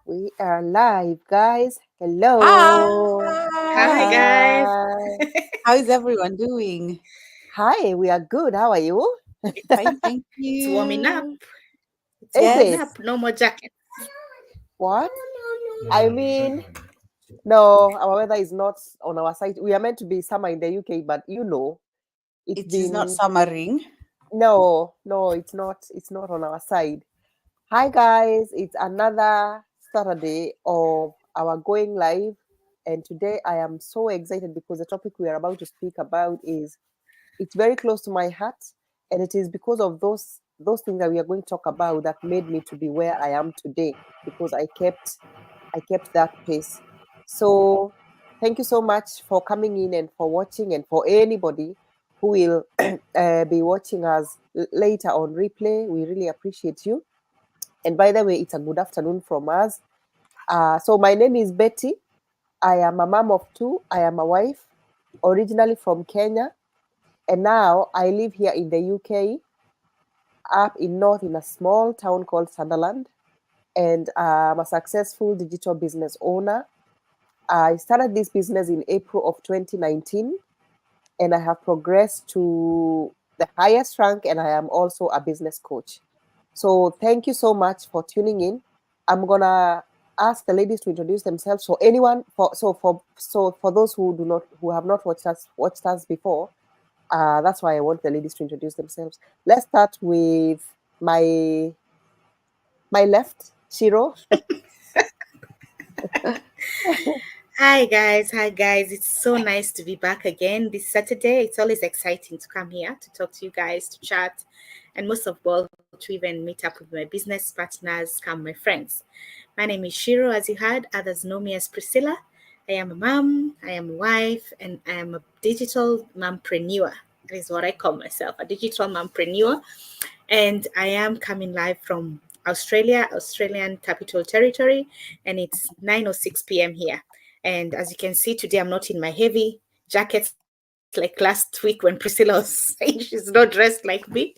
We are live, guys. Hello. Hi guys. Hi. Hi. How is everyone doing? Hi, we are good. How are you? Fine, thank It's warming up. you. It's Is warming it? Yes. up. No more jacket. What? I mean, no, our weather is not on our side. We are meant to be summer in the UK, but it's It is not been summering. no, it's not on our side. Hi guys, it's another Saturday of our going live, and today I am so excited because the topic we are about to speak about is it's very close to my heart, and it is because of those things that we are going to talk about that made me to be where I am today because I kept that pace. So thank you so much for coming in and for watching, and for anybody who will be watching us later on replay. We really appreciate you. And by the way, it's a good afternoon from us. So my name is Betty. I am a mom of two. I am a wife, originally from Kenya, and now I live here in the UK, up in north in a small town called Sunderland. And I'm a successful digital business owner. I started this business in April of 2019, and I have progressed to the highest rank, and I am also a business coach. So thank you so much for tuning in. I'm gonna ask the ladies to introduce themselves. So anyone for those who have not watched us before, that's why I want the ladies to introduce themselves. Let's start with my my left, Shiro. Hi guys. Hi guys. It's so nice to be back again this Saturday. It's always exciting to come here to talk to you guys, to chat, and most of all to even meet up with my business partners, come my friends. My name is Shiro, as you heard. Others know me as Priscilla. I am a mom, I am a wife, and I am a digital mompreneur. That is what I call myself, a digital mompreneur. And I am coming live from Australia, Australian Capital Territory, and it's 9:06 p.m. here. And as you can see today, I'm not in my heavy jackets like last week when Priscilla was saying she's not dressed like me,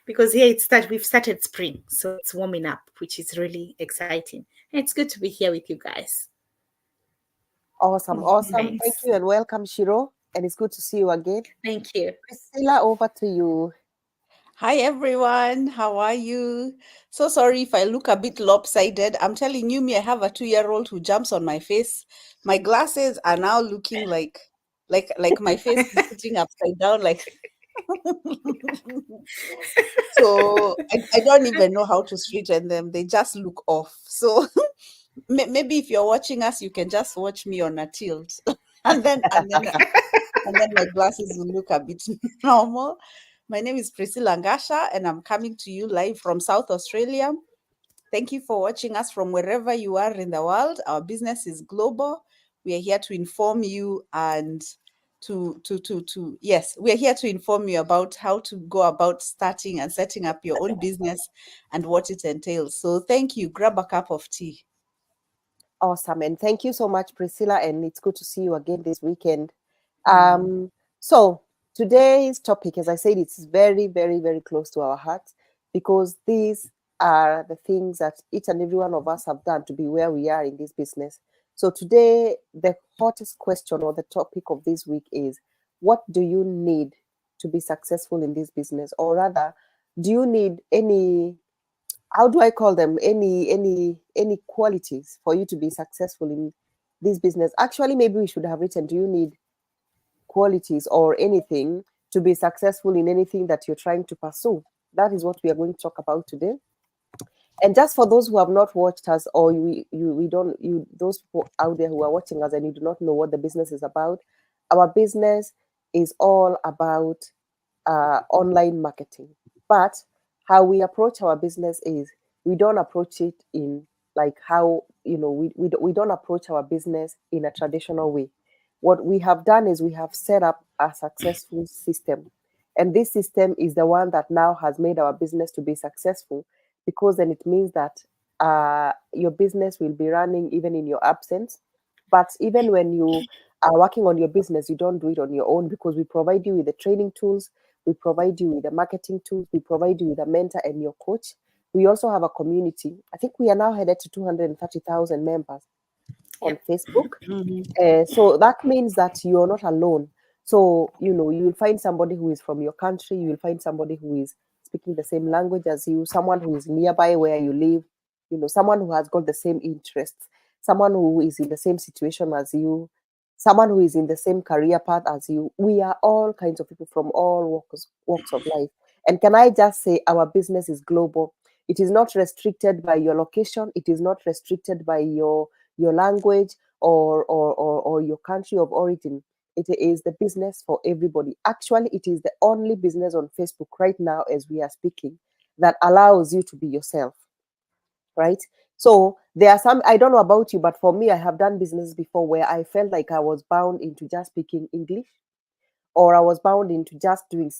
because here we've started spring, so it's warming up, which is really exciting. And it's good to be here with you guys. Awesome, awesome. Thanks. Thank you and welcome, Shiro. And it's good to see you again. Thank you. Priscilla, over to you. Hi, everyone. How are you? So sorry if I look a bit lopsided. I'm telling you, me, I have a 2-year-old who jumps on my face. My glasses are now looking like my face is sitting upside down, like so I don't even know how to straighten them. They just look off. So maybe if you're watching us, you can just watch me on a tilt, and then my glasses will look a bit normal. My name is Priscilla Ngasha, and I'm coming to you live from South Australia. Thank you for watching us from wherever you are in the world. Our business is global. We are here to inform you and yes, we are here to inform you about how to go about starting and setting up your own business and what it entails. So thank you. Grab a cup of tea. Awesome. And thank you so much, Priscilla. And it's good to see you again this weekend. Mm. So today's topic, as I said, it's very, very, very close to our hearts because these are the things that each and every one of us have done to be where we are in this business. So today, the hottest question or the topic of this week is, what do you need to be successful in this business? Or rather, do you need any, how do I call them, any qualities for you to be successful in this business? Actually, maybe we should have written, do you need qualities or anything to be successful in anything that you're trying to pursue? That is what we are going to talk about today. And just for those who have not watched us, or we don't, you those people out there who are watching us and you do not know what the business is about, our business is all about online marketing. But how we approach our business is we don't approach it in like how we don't approach our business in a traditional way. What we have done is we have set up a successful system, and this system is the one that now has made our business to be successful, because then it means that your business will be running even in your absence. But even when you are working on your business, you don't do it on your own, because we provide you with the training tools, we provide you with the marketing tools, we provide you with a mentor and your coach. We also have a community. I think we are now headed to 230,000 members on Yep. Facebook. Mhm. So that means that you're not alone. So, you know, you will find somebody who is from your country, you will find somebody who is speaking the same language as you, someone who is nearby where you live, you know, someone who has got the same interests, someone who is in the same situation as you, someone who is in the same career path as you. We are all kinds of people from all walks of life. And can I just say, our business is global. It is not restricted by your location, it is not restricted by your language or your country of origin. It is the business for everybody. Actually, it is the only business on Facebook right now, as we are speaking, that allows you to be yourself, right? So there are some, I don't know about you, but for me, I have done business before where I felt like I was bound into just speaking English, or I was bound into just doing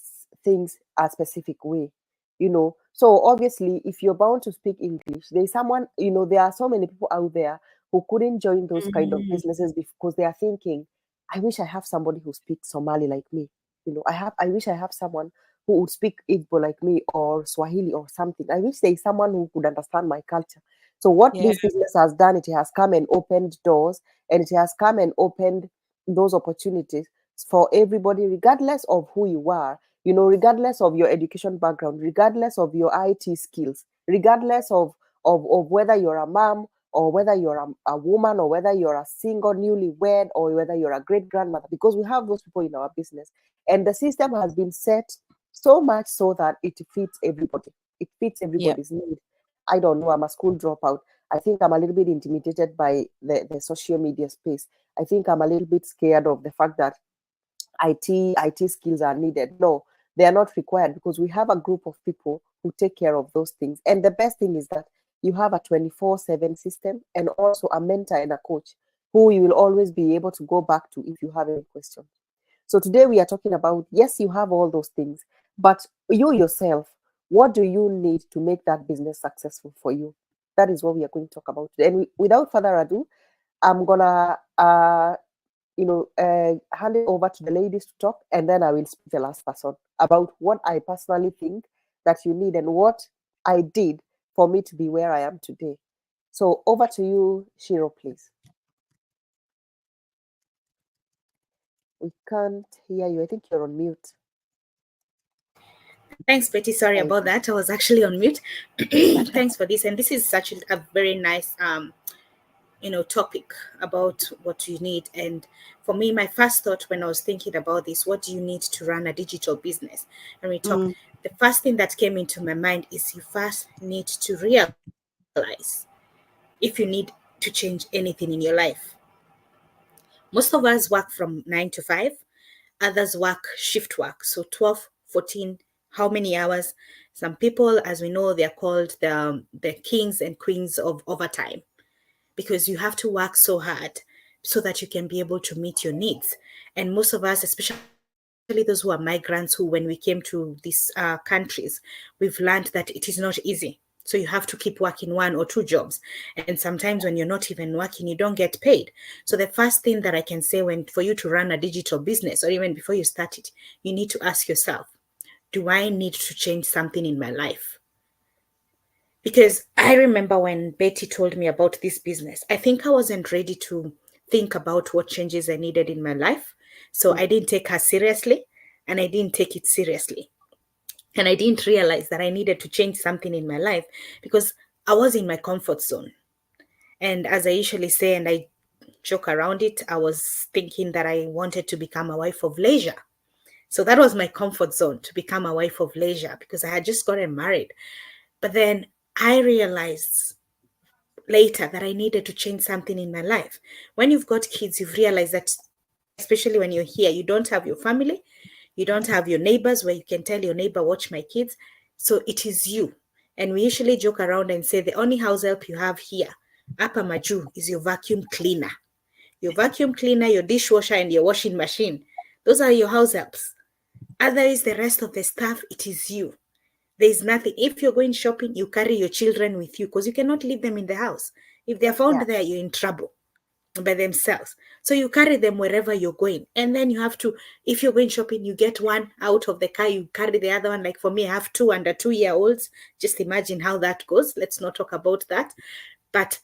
things a specific way, you know. So obviously, if you're bound to speak English, there's someone, you know, there are so many people out there who couldn't join those kind of Mhm. businesses because they are thinking, I wish I have somebody who speaks Somali like me. You know, I wish I have someone who would speak Igbo like me, or Swahili or something. I wish there is someone who could understand my culture. So what Yeah. this business has done, it has come and opened doors, and it has come and opened those opportunities for everybody, regardless of who you are, you know, regardless of your education background, regardless of your IT skills, regardless of whether you're a mom, or whether you're a woman, or whether you're a single newlywed, or whether you're a great grandmother, because we have those people in our business. And the system has been set so much so that it fits everybody. It fits Yeah. everybody's need. I don't know, I'm a school dropout. I think I'm a little bit intimidated by the social media space. I think I'm a little bit scared of the fact that IT skills are needed. No, they are not required, because we have a group of people who take care of those things. And the best thing is that you have a 24/7 system, and also a mentor and a coach who you will always be able to go back to if you have any questions. So today we are talking about, yes, you have all those things, but you yourself, what do you need to make that business successful for you? That is what we are going to talk about today. And without further ado, I'm gonna hand it over to the ladies to talk, and then I will speak the last person about what I personally think that you need and what I did for me to be where I am today. So over to you, Shiro, please. We can't hear you. I think you're on mute. Thanks, Betty. Sorry There you about go. that. I was actually on mute. Thanks for this. And this is such a very nice topic about what you need. And for me, my first thought when I was thinking about this, what do you need to run a digital business? And we talk, Mm. the first thing that came into my mind is you first need to realize if you need to change anything in your life. Most of us work from 9 to 5, others work shift work, so 12, 14, how many hours? Some people, as we know, they're called the kings and queens of overtime, because you have to work so hard so that you can be able to meet your needs. And most of us, especially those who are migrants, who when we came to these countries, we've learned that it is not easy. So you have to keep working 1 or 2 jobs. And sometimes when you're not even working, you don't get paid. So the first thing that I can say, when for you to run a digital business, or even before you start it, you need to ask yourself, do I need to change something in my life? Because I remember when Betty told me about this business, I think I wasn't ready to think about what changes I needed in my life. So I didn't take her seriously, and I didn't take it seriously. And I didn't realize that I needed to change something in my life because I was in my comfort zone. And as I usually say, and I joke around it, I was thinking that I wanted to become a wife of leisure. So that was my comfort zone, to become a wife of leisure, because I had just gotten married. But then I realized later that I needed to change something in my life. When you've got kids, you've realized that, especially when you're here, you don't have your family, you don't have your neighbors where you can tell your neighbor, watch my kids. So it is you. And we usually joke around and say the only house help you have here, Upper Maju, is your vacuum cleaner. Your vacuum cleaner, your dishwasher, and your washing machine. Those are your house helps. Otherwise, the rest of the stuff, it is you. There's nothing. If you're going shopping, you carry your children with you because you cannot leave them in the house. If they're found Yeah. there, you're in trouble. by themselves. So you carry them wherever you're going. And then you have to, if you're going shopping, you get one out of the car, you carry the other one. Like for me, I have two under 2-year-olds. Just imagine how that goes. Let's not talk about that. But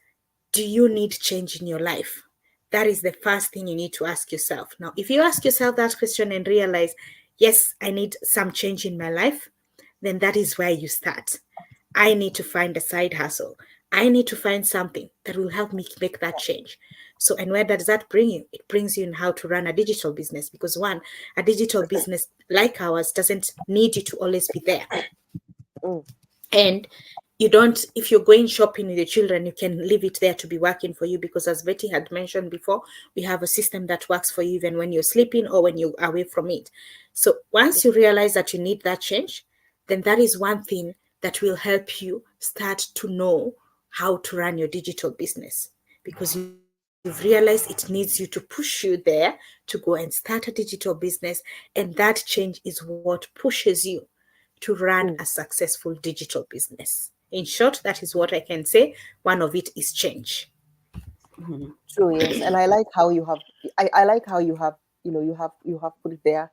do you need change in your life? That is the first thing you need to ask yourself. Now, if you ask yourself that question and realize, yes, I need some change in my life, then that is where you start. I need to find a side hustle. I need to find something that will help me make that change. So, and where does that bring you? It brings you in how to run a digital business, because one, a digital business like ours doesn't need you to always be there. Mm. And you don't, if you're going shopping with your children, you can leave it there to be working for you, because as Betty had mentioned before, we have a system that works for you even when you're sleeping or when you're away from it. So once you realize that you need that change, then that is one thing that will help you start to know how to run your digital business, because you've realized it needs you to push you there to go and start a digital business. And that change is what pushes you to run a successful digital business. In short, that is what I can say. One of it is change. True, yes. And I like how you have I like how you have, you have put it there,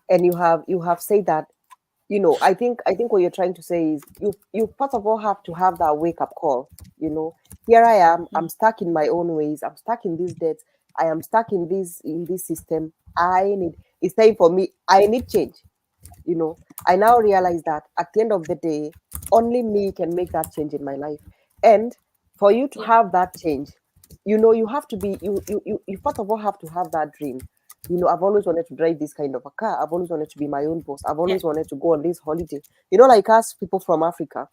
and you have said that, I think what you're trying to say is you first of all have to have that wake up call. Here I am, I'm stuck in my own ways, I'm stuck in this debt, I am stuck in this system. It's time for me, I need change. I now realize that at the end of the day, only me can make that change in my life. And for you to have that change, you have to be you first of all have to have that dream. I've always wanted to drive this kind of a car. I've always wanted to be my own boss. I've Yeah. always wanted to go on this holiday. Like us people from Africa,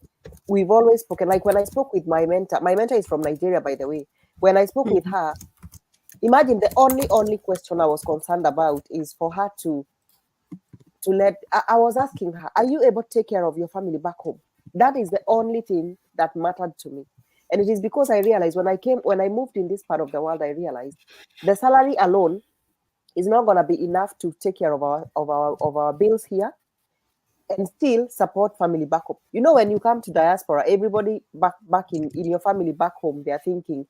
we've always spoken. Like when I spoke with my mentor is from Nigeria, by the way. When I spoke with her, imagine the only question I was concerned about is for her to let I was asking her, are you able to take care of your family back home? That is the only thing that mattered to me. And it is because I realized when I moved in this part of the world, I realized the salary alone is not gonna be enough to take care of our bills here and still support family back home. When you come to diaspora, everybody back in your family back home, they're thinking,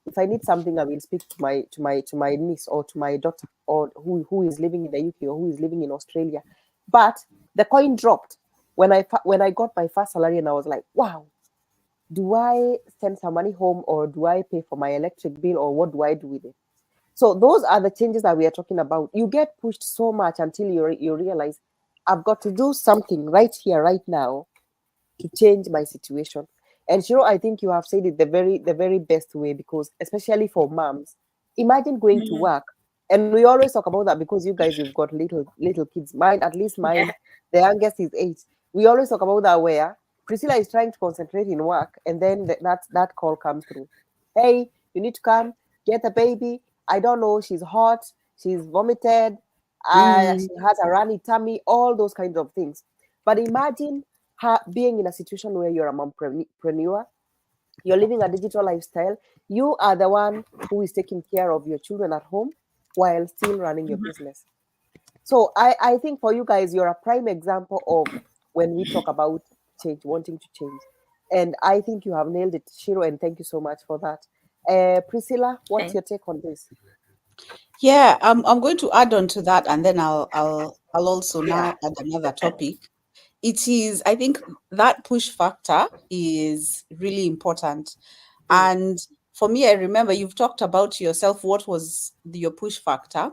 if I need something, I will speak to my niece or to my daughter, or who is living in the UK or who is living in Australia. But the coin dropped when I got my first salary, and I was like, wow, do I send some money home, or do I pay for my electric bill, or what do I do with it? So those are the changes that we are talking about. You get pushed so much until you realize, I've got to do something right here, right now, to change my situation. And I think you have said it the very best way, because especially for moms, imagine going to work. And we always talk about that because you guys, you've got little kids. Mine, at least mine, Yeah. the youngest is 8. We always talk about that, where Priscilla is trying to concentrate in work, and then that call comes through. Hey, you need to come get the baby. I don't know, she's hot, she's vomited, she has a runny tummy, all those kinds of things. But imagine her being in a situation where you're a mompreneur, you're living a digital lifestyle, you are the one who is taking care of your children at home while still running your business. So I think for you guys, you're a prime example of when we talk about change, wanting to change. And I think you have nailed it, Shiro, and thank you so much for that. Priscilla, what's your take on this? Yeah, I'm going to add on to that, and then I'll also now add another topic. It is, I think that push factor is really important. And for me, I remember you've talked about yourself. What was your push factor?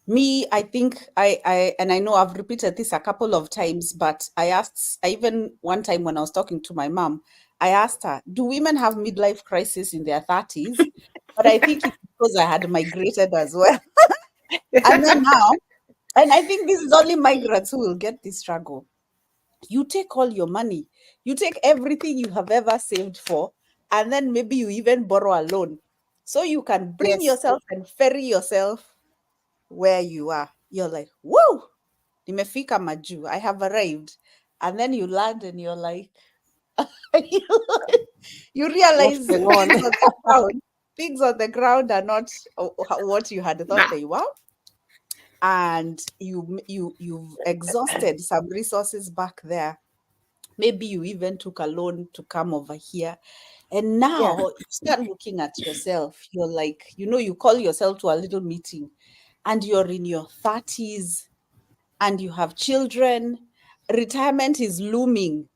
Me, I think and I know I've repeated this a couple of times, but I even one time when I was talking to my mom, I asked her, do women have midlife crisis in their 30s? But I think it's because I had migrated as well. And then now, and I think this is only migrants who will get this struggle. You take all your money, you take everything you have ever saved for, and then maybe you even borrow a loan so you can bring Yes. yourself and ferry yourself where you are. You're like, whoa, nimefika maju, I have arrived. And then you land and you're like, you, you What's realize going on? things on the ground are not what you had thought Nah. they were. And you've exhausted some resources back there. Maybe you even took a loan to come over here. And Yeah. now you start looking at yourself. You're like, you call yourself to a little meeting and you're in your 30s and you have children. Retirement is looming.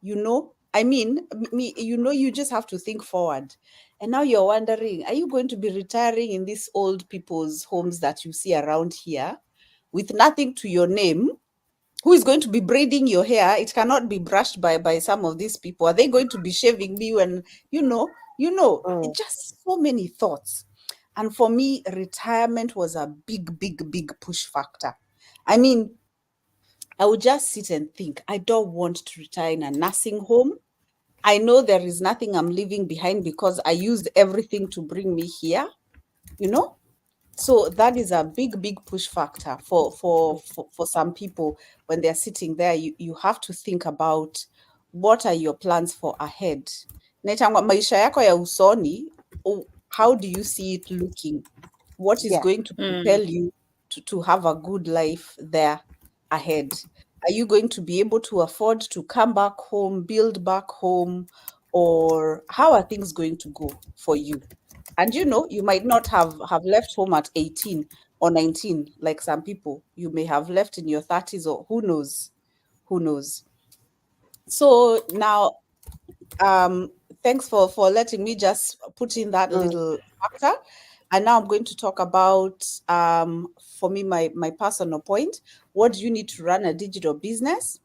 I mean, you just have to think forward. And now you're wondering, are you going to be retiring in these old people's homes that you see around here with nothing to your name? Who is going to be braiding your hair? It cannot be brushed by some of these people. Are they going to be shaving me when Mm. just so many thoughts. And for me, retirement was a big, big, big push factor. I mean, I would just sit and think, I don't want to retire in a nursing home. I know there is nothing I'm leaving behind because I used everything to bring me here, you know? So that is a big, big push factor for some people when they're sitting there. You have to think about what are your plans for ahead. Naitangwa maisha yako ya usoni, how do you see it looking? What is Yeah. going to propel you to have a good life there ahead? Are you going to be able to afford to come back home, build back home, or how are things going to go for you? And you might not have left home at 18 or 19 like some people. You may have left in your 30s, or who knows? Who knows? So now, um thanks for letting me just put in that Mm. little factor. And now I'm going to talk about, for me, my personal point. What do you need to run a digital business?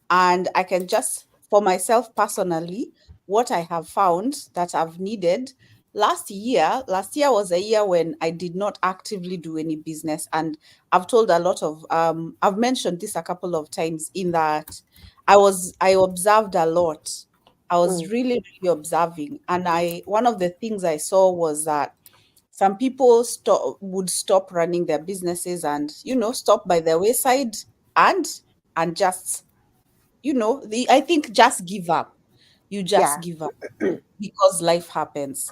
And I can just, for myself personally, what I have found that I've needed. Last year was a year when I did not actively do any business. And I've mentioned this a couple of times, in that I observed a lot. I was Mm. really, really observing. And one of the things I saw was that some people would stop running their businesses and, stop by their wayside, and just, I think, just give up. You just Yeah. give up because life happens,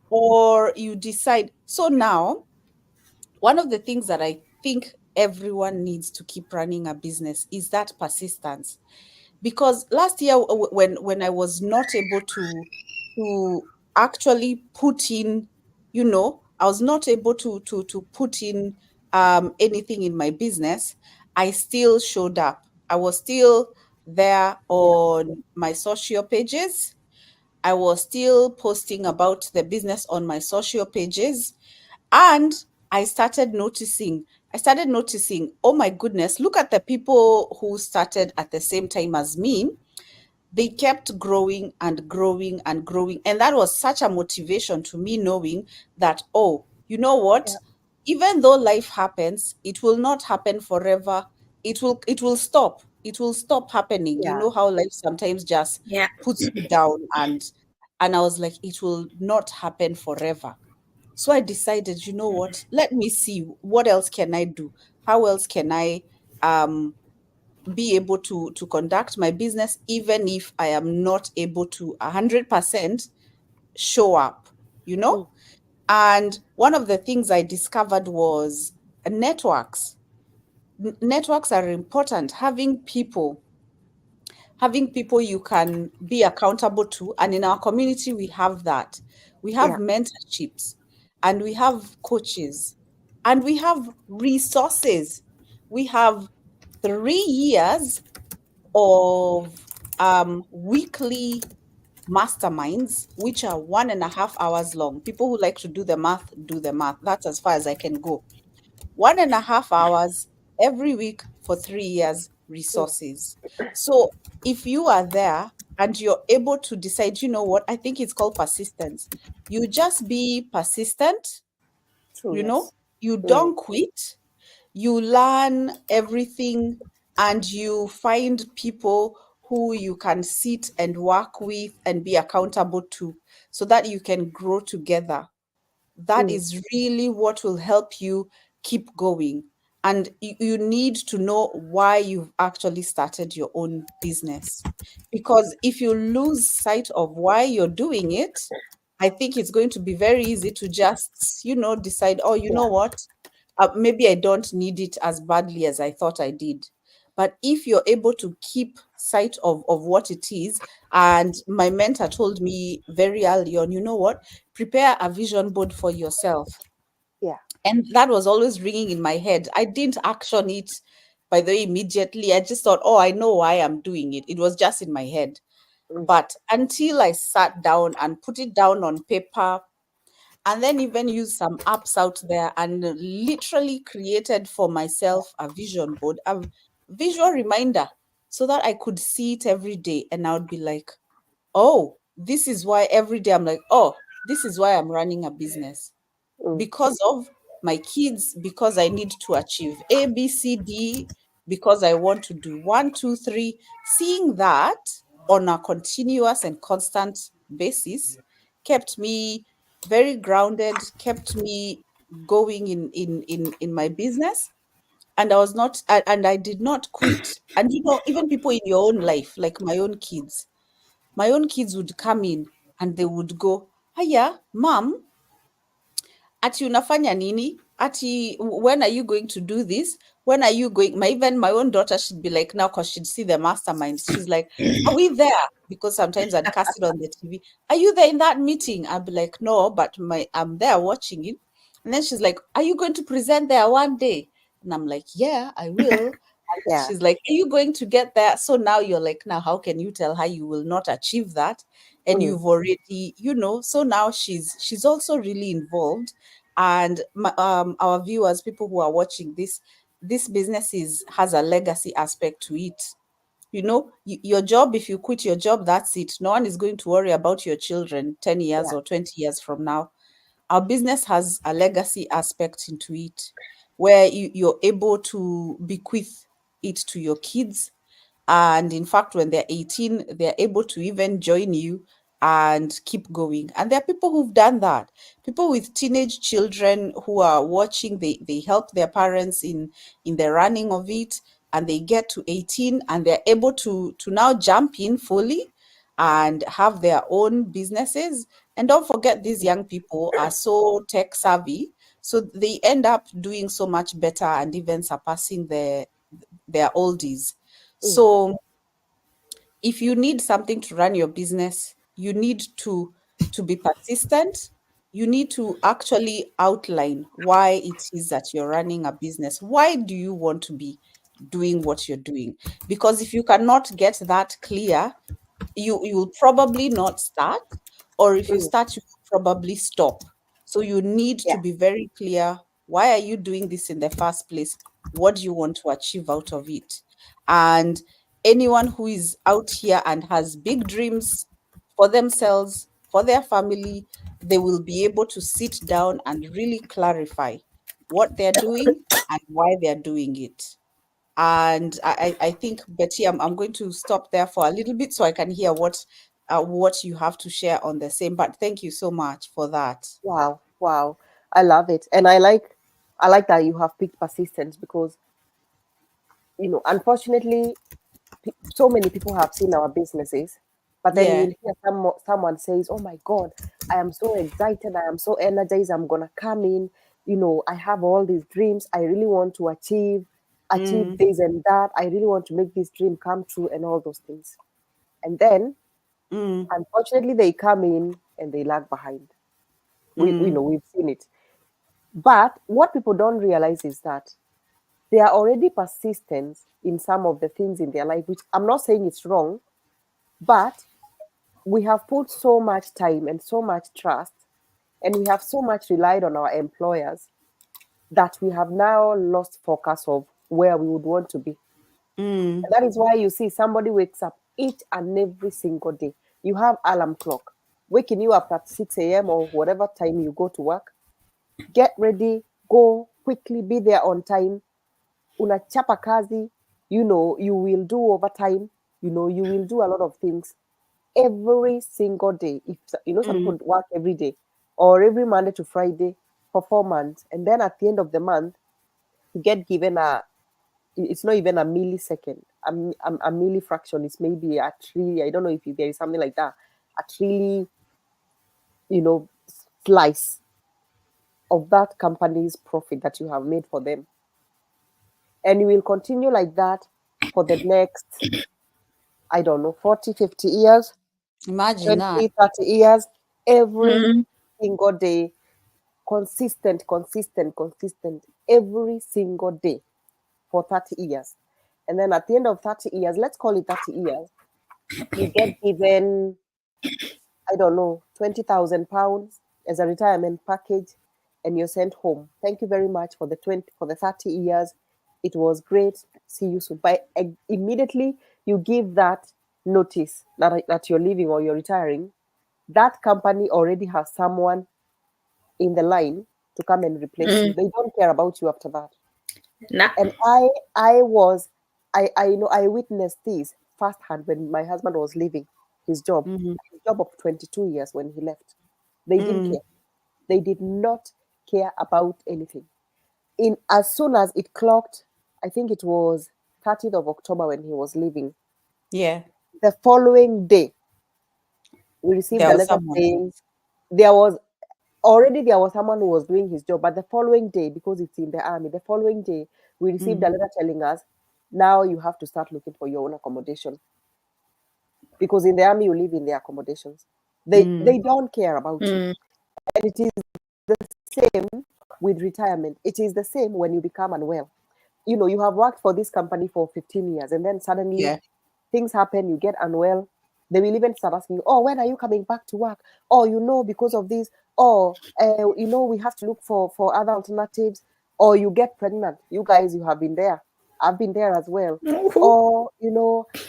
or you decide. So now, one of the things that I think everyone needs to keep running a business is that persistence. Because last year, when I was not able to actually put in, I was not able to put in anything in my business, I still showed up. I was still there Yeah. on my social pages. I was still posting about the business on my social pages. And I started noticing, oh my goodness, look at the people who started at the same time as me. They kept growing and growing and growing. And that was such a motivation to me, knowing that, oh, you know what? Yeah. Even though life happens, it will not happen forever. It will stop. It will stop happening. You Yeah. know how life sometimes just Yeah. puts you down, and I was like, it will not happen forever. So I decided, you know what? Let me see, what else can I do? How else can I um be able to conduct my business, even if I am not able to 100% show up, you know? Mm. And one of the things I discovered was networks. Networks are important. Having people you can be accountable to. And in our community, we have that. We have Yeah. mentorships, and we have coaches, and we have resources. We have 3 years of weekly masterminds, which are 1.5 hours long. People who like to do the math, do the math. That's as far as I can go. 1.5 hours every week for 3 years, Mm. resources. So if you are there and you're able to decide, you know what, I think it's called persistence. You just be persistent, True. you know, Yes. you Mm. don't quit, you learn everything, and you find people who you can sit and work with and be accountable to, so that you can grow together. That Mm. is really what will help you keep going. And you need to know why you've actually started your own business. Because if you lose sight of why you're doing it, I think it's going to be very easy to just, decide, oh, you know Yeah. what? Maybe I don't need it as badly as I thought I did. But if you're able to keep sight of what it is, and my mentor told me very early on, you know what, prepare a vision board for yourself. Yeah. And that was always ringing in my head. I didn't action it, by the way, immediately. I just thought, oh, I know why I'm doing it. It was just in my head. Mm. But until I sat down and put it down on paper, and then even use some apps out there, and literally created for myself a vision board, a visual reminder, so that I could see it every day. And I would be like, oh, this is why every day I'm like, oh, this is why I'm running a business, Mm. because of my kids, because I need to achieve A, B, C, D, because I want to do one, two, three. Seeing that on a continuous and constant basis kept me very grounded, kept me going in my business. And I was not, and I did not quit. And even people in your own life, like my own kids would come in and they would go, Hiya, mom, ati unafanya nini? Ati when are you going to do this? When are you going? Even my own daughter, she'd be like, now, because she'd see the masterminds. She's like, are we there? Because sometimes I'd cast it on the TV. Are you there in that meeting? I'd be like, no, but I'm there watching it. And then she's like, are you going to present there one day? And I'm like, yeah, I will. And then Yeah. she's like, are you going to get there? So now you're like, now how can you tell her you will not achieve that? And Mm. you've already, so now she's also really involved. And our viewers, people who are watching this business has a legacy aspect to it. Your job, if you quit your job, that's it. No one is going to worry about your children 10 years Yeah. or 20 years from now. Our business has a legacy aspect into it, where you're able to bequeath it to your kids. And in fact, when they're 18, they're able to even join you and keep going. And there are people who've done that. People with teenage children who are watching, they help their parents in the running of it, and they get to 18 and they're able to now jump in fully and have their own businesses. And don't forget, these young people are so tech savvy, so they end up doing so much better and even surpassing their oldies. Mm. So if you need something to run your business, you need to be persistent. You need to actually outline why it is that you're running a business. Why do you want to be doing what you're doing? Because if you cannot get that clear, you will probably not start, or if you Mm. start, you will probably stop. So you need to Yeah. be very clear. Why are you doing this in the first place? What do you want to achieve out of it? And anyone who is out here and has big dreams for themselves, for their family, they will be able to sit down and really clarify what they're doing and why they're doing it. And I think, Betty, I'm going to stop there for a little bit so I can hear what you have to share on the same. But thank you so much for that. Wow. Wow. I love it. And I like that you have picked persistence because, unfortunately, so many people have seen our businesses, but then Yeah. you'll hear someone says, "Oh my God, I am so excited! I am so energized! I'm gonna come in. I have all these dreams. I really want to achieve Mm, this and that. I really want to make this dream come true, and all those things." And then, mm, unfortunately, they come in and they lag behind. mm, We've seen it. But what people don't realize is that they are already persistent in some of the things in their life, which I'm not saying it's wrong, but we have put so much time and so much trust, and we have so much relied on our employers that we have now lost focus of where we would want to be. mm, And that is why you see somebody wakes up each and every single day. You have alarm clock waking you up at 6 a.m. or whatever time you go to work. Get ready, go quickly, be there on time. Unachapa kazi, you will do overtime, you will do a lot of things every single day. If some mm, people work every day or every Monday to Friday for 4 months, and then at the end of the month, you get given it's not even a millisecond, a millifraction is maybe a trillion. I don't know if there is something like that, a trillion, you know, slice of that company's profit that you have made for them. And you will continue like that for the next, I don't know, 40, 50 years, Imagine 20, that. 30 years, every Mm. single day, consistent, every single day for 30 years. And then at the end of 30 years, let's call it 30 years, you get given, I don't know, £20,000 as a retirement package, and you're sent home. Thank you very much for the 30 years. It was great. See you soon. By immediately you give that notice that you're leaving or you're retiring, that company already has someone in the line to come and replace you. Mm. They don't care about you after that. Nah. And I witnessed this firsthand when my husband was leaving his job, Mm, his job of 22 years when he left. They didn't mm, care. They did not care about anything. In as soon as it clocked, I think it was 30th of October when he was leaving. yeah, The following day, we received there a was letter someone saying else. there was someone who was doing his job, but the following day, because it's in the army, the following day we received a Mhm, letter telling us, now you have to start looking for your own accommodation, because in the army you live in their accommodations. They mm, don't care about you. Mm. And it is the same with retirement. It is the same when you become unwell. You have worked for this company for 15 years, and then suddenly yeah. things happen, you get unwell. They will even start asking you, oh, when are you coming back to work? Oh, because of this. Oh, we have to look for other alternatives. Or you get pregnant. You guys, you have been there. I've been there as well. Or,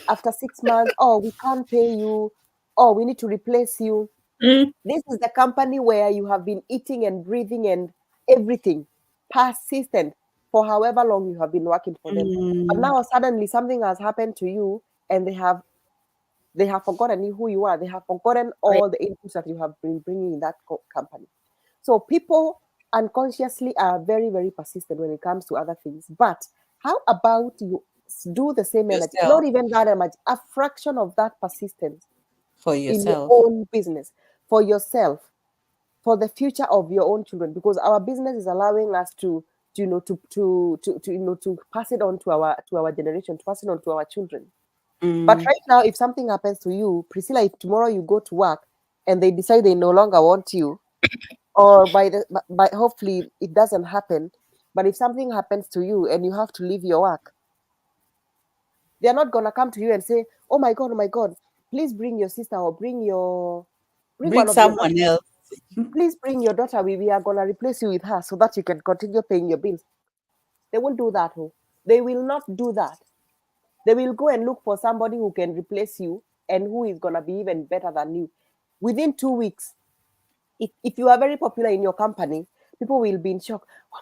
after 6 months, oh, we can't pay you. Oh, we need to replace you. Mm. This is the company where you have been eating and breathing and everything, persistent for however long you have been working for them. But Mm, now suddenly something has happened to you, and they have forgotten who you are. They have forgotten Wait. all the inputs that you have been bringing in that company. So people unconsciously are very, very persistent when it comes to other things. But how about you do the same energy? Not yourself, even that energy, a fraction of that persistence for in your yourself. own business, for yourself, for the future of your own children, because our business is allowing us to pass it on to our generation, to pass it on to our children. But Mm, right now, if something happens to you, Priscilla, if tomorrow you go to work and they decide they no longer want you, or by hopefully it doesn't happen, but if something happens to you and you have to leave your work, they're not gonna come to you and say, oh my god, please bring your sister, or bring bring one of your someone daughters. else. Please bring your daughter. We are gonna replace you with her so that you can continue paying your bills. They won't do that. Oh. They will not do that. They will go and look for somebody who can replace you and who is gonna be even better than you. Within 2 weeks, if you are very popular in your company, people will be in shock. Oh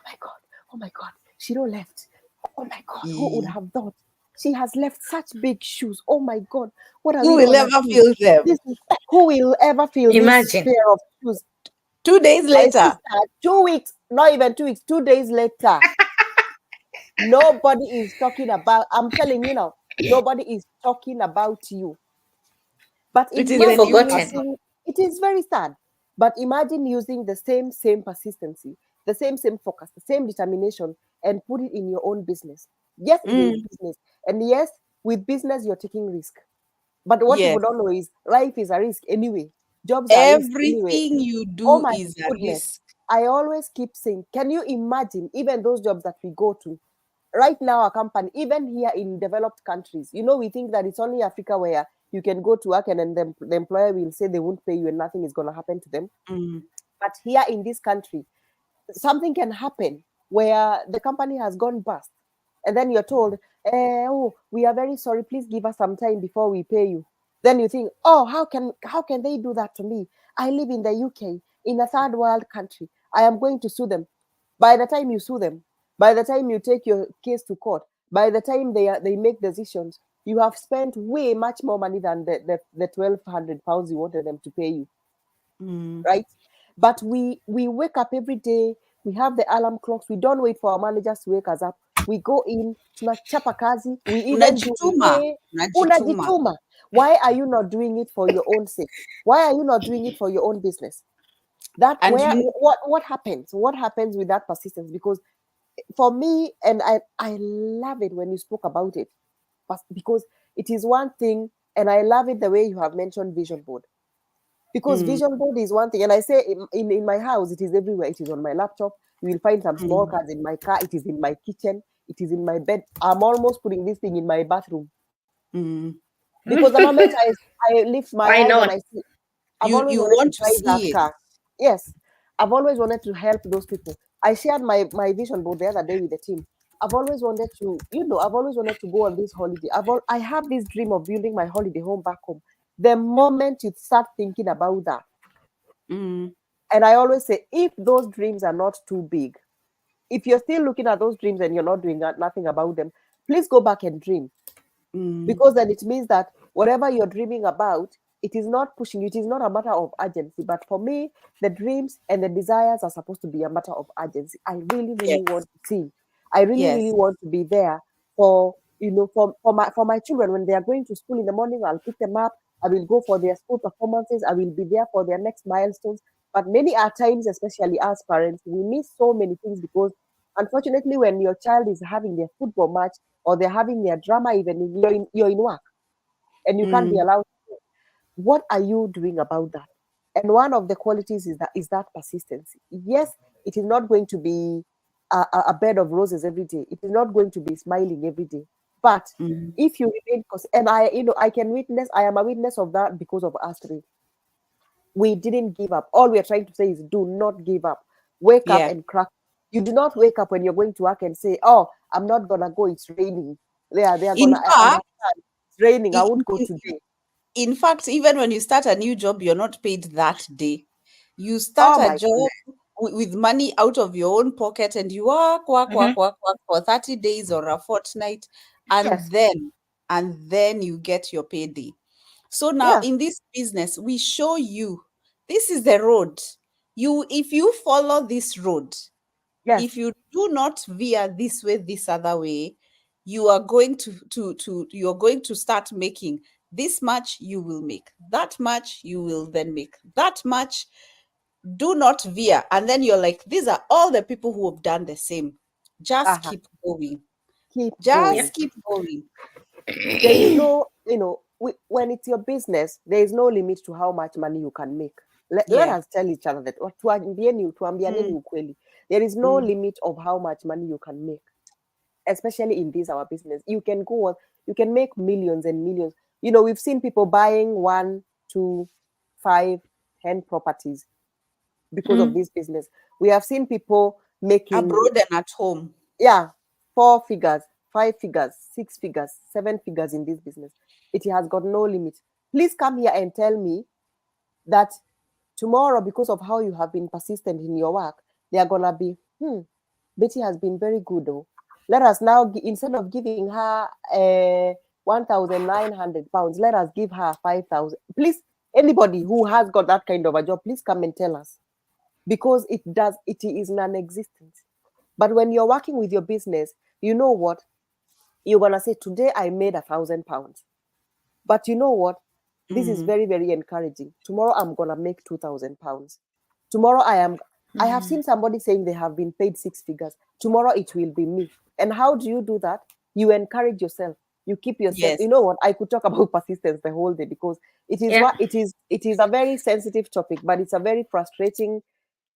my God, Shiro left. Oh my God, who would Yeah. have thought? She has left such big shoes. Oh my God, what are Who we will gonna ever do? feel them? Who will ever feel this Imagine. pair of shoes? 2 days My later. sister, 2 weeks, not even 2 weeks, 2 days later, nobody is talking about, I'm telling you now, nobody is talking about you. But It is You're a imagine new person. forgotten. using, it is very sad, but imagine using the same persistency, the same focus, the same determination, and put it in your own business. Yes, it is Mm, business. And yes, with business, you're taking risk. But what yes. people don't know is life is a risk anyway. Jobs are risk anyway. Everything you Oh do my is a goodness. risk. I always keep saying, can you imagine even those jobs that we go to? Right now, a company, even here in developed countries, we think that it's only Africa where you can go to work and then the employer will say they won't pay you and nothing is going to happen to them. Mm, But here in this country, something can happen where the company has gone bust. And then you're told, oh, we are very sorry, please give us some time before we pay you. Then you think, oh, how can they do that to me? I live in the UK, in a third world country. I am going to sue them. By the time you sue them, by the time you take your case to court, by the time they make decisions, you have spent way much more money than the £1,200 you wanted them to pay you, mm. right? But we wake up every day, we have the alarm clocks, we don't wait for our managers to wake us up. We go in, tunachapa kazi, we even do Unajituma. Unajituma. unajituma. Why are you not doing it for your own sake? Why are you not doing it for your own business? That And where you what happens? What happens with that persistence? Because for me, and I love it when you spoke about it. because it is one thing, and I love it the way you have mentioned vision board. Because Mm, vision board is one thing, and I say in my house, it is everywhere. It is on my laptop. You will find some small mm, cards in my car. It is in my kitchen. It is in my bed. I'm almost putting this thing in my bathroom mm. because the moment I lift my Why eyes and not? I see, I've always You wanted to want to drive that see it. car. Yes, I've always wanted to help those people. I shared my vision board the other day with the team. I've always wanted to, I've always wanted to go on this holiday. I have this dream of building my holiday home back home. The moment you start thinking about that, Mm, and I always say, if those dreams are not too big, if you're still looking at those dreams and you're not doing nothing about them, please go back and dream, mm. because then it means that whatever you're dreaming about, it is not pushing you. It is not a matter of urgency. But for me, the dreams and the desires are supposed to be a matter of urgency. I really, really Yes, want to see. I really, really yes. want to be there for for my children when they are going to school in the morning. I'll pick them up. I will go for their school performances. I will be there for their next milestones. But many are times, especially as parents, we miss so many things because unfortunately, when your child is having their football match or they're having their drama, even you're in work and you can't be Mm, allowed. What are you doing about that? And one of the qualities is that persistency. Yes, it is not going to be a bed of roses every day. It is not going to be smiling every day. But mm. if you remain, and I can witness, I am a witness of that because of us three. We didn't give up. All we are trying to say is do not give up. Wake up Yeah. and crack. You do not wake up when you're going to work and say, "Oh, I'm not gonna go. It's raining." They are In gonna fact, understand. It's raining. I in, won't go in, today. in fact, even when you start a new job, you're not paid that day. You start Oh a my job goodness. with money out of your own pocket and you work, work, Mhm. work, work, work for 30 days or a fortnight, Yes. and then you get your payday. So now Yeah. in this business, we show you this is the road. If you follow this road, Yes. if you do not veer this way, this other way, you are going to you're going to start making this much, you will make that much, you will then make that much. Do not veer. And then you're like, these are all the people who have done the same. Just Uh-huh. keep going. Keep Yep. going. Just keep going. There is no, when it's your business, there is no limit to how much money you can make. Let Yeah. us tell each other that. Tuambianeni Mm, ukweli. There is no mm, limit of how much money you can make, especially in this our business. You can go on, you can make millions and millions. We've seen people buying 1, 2, 5, 10 properties because of Mm. this business. We have seen people making, abroad and at home. yeah, 4 figures, 5 figures, 6 figures, 7 figures in this business. It has got no limit. Please come here and tell me that tomorrow, because of how you have been persistent in your work, they are gonna be, Betty has been very good though. Let us now, instead of giving her 1,900 pounds, let us give her 5,000. Please, anybody who has got that kind of a job, please come and tell us, because it is non-existent. But when you're working with your business, you know what? You're gonna say, today I made 1,000 pounds. But you know what? This is Mm, very, very encouraging. Tomorrow I'm gonna make 2,000 pounds. Tomorrow I have Mm. seen somebody saying they have been paid 6 figures. Tomorrow it will be me. And how do you do that? You encourage yourself. You keep yourself. yes. You know what? I could talk about persistence the whole day, because Yeah. it is a very sensitive topic, but it's a very frustrating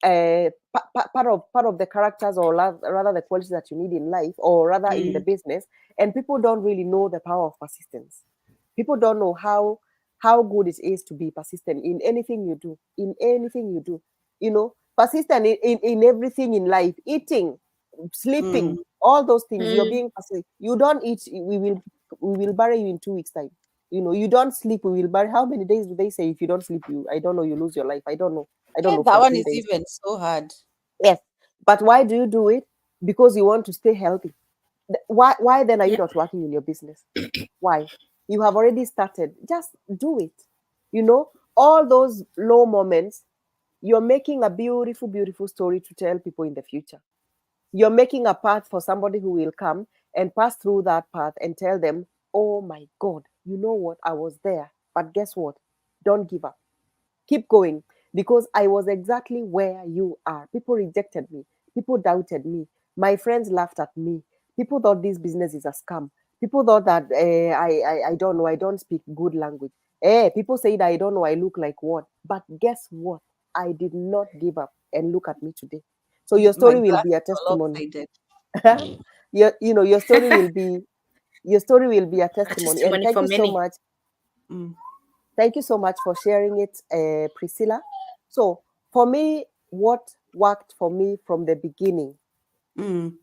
part of the characters, or rather the qualities that you need in life, or rather in the Mm, business. And people don't really know the power of persistence. People don't know how good it is to be persistent in anything you do. In anything you do, persistent in everything in life. Eating, sleeping, mm. all those things. You're Mm. being persistent. You don't eat, we will bury you in 2 weeks time. You don't sleep, we will bury. How many days do they say if you don't sleep, I don't know, you lose your life? I don't know. I don't Yeah, know, that one 14 is days. even so hard. Yes. But why do you do it? Because you want to stay healthy. Why then are you Yeah. not working in your business? Why? You have already started. Just do it. All those low moments, you're making a beautiful, beautiful story to tell people in the future. You're making a path for somebody who will come and pass through that path and tell them, oh my God, you know what? I was there. But guess what? Don't give up. Keep going, because I was exactly where you are. People rejected me. People doubted me. My friends laughed at me. People thought this business is a scam. People thought that I don't know, I don't speak good language. People said I don't know, I look like what. But guess what? I did not give up, and look at me today. So your My story will be a glasses are testimony. lopsided. Your story will be a A testimony. And testimony thank for you so many. much. Mm. Thank you so much for sharing it, Priscilla. So for me, what worked for me from the beginning, Mm.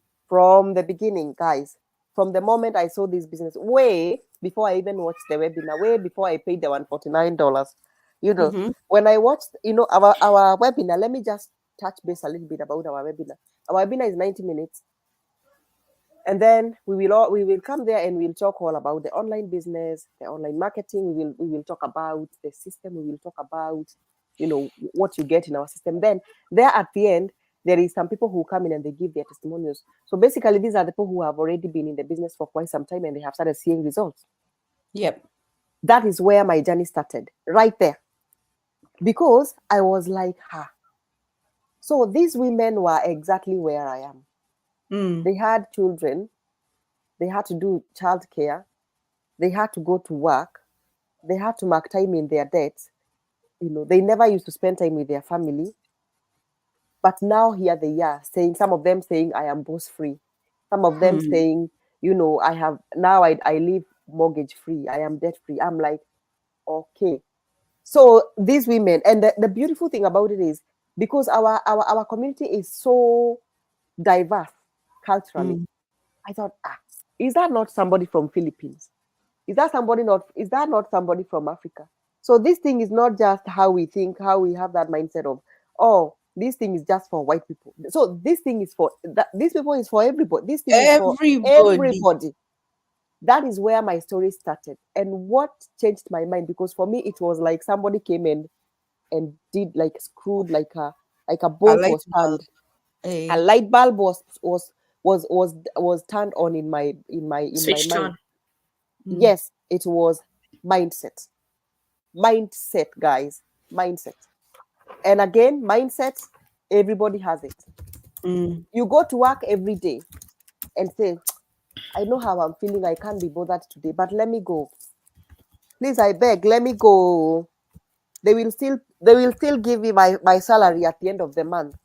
guys, from the moment I saw this business, way before I even watched the webinar, way before I paid the $149, Mm-hmm. when I watched, our webinar, let me just touch base a little bit about our webinar. Our webinar is 90 minutes. And then we will come there and we'll talk all about the online business, the online marketing. We will talk about the system. We will talk about, what you get in our system. Then there at the end, there is some people who come in and they give their testimonials. So basically, these are the people who have already been in the business for quite some time and they have started seeing results. Yep. That is where my journey started, right there. Because I was like, So these women were exactly where I am. Mm. They had children. They had to do childcare. They had to go to work. They had to mark time in their debts. They never used to spend time with their family. But now here they are saying, some of them saying, I am boss free. Some of them Mm. saying, I live mortgage free. I am debt free. I'm like, okay. So these women, and the beautiful thing about it is, because our community is so diverse culturally, Mm. I thought, is that not somebody from Philippines? Is that not somebody from Africa? So this thing is not just how we think, how we have that mindset of, oh, this thing is just for white people. So this thing is for this people is for everybody. This thing is for Everybody. everybody. That is where my story started. And what changed my mind, because for me it was like somebody came in and did like screwed like a A bolt light was bulb. turned. A Eh. light bulb was turned on in my Switched mind. on. Mm. Yes, it was mindset. Mindset, guys. Mindset. And again, mindset, everybody has it. Mm. You go to work every day and say, I know how I'm feeling. I can't be bothered today, but let me go. Please, I beg, let me go. They will still give me my salary at the end of the month.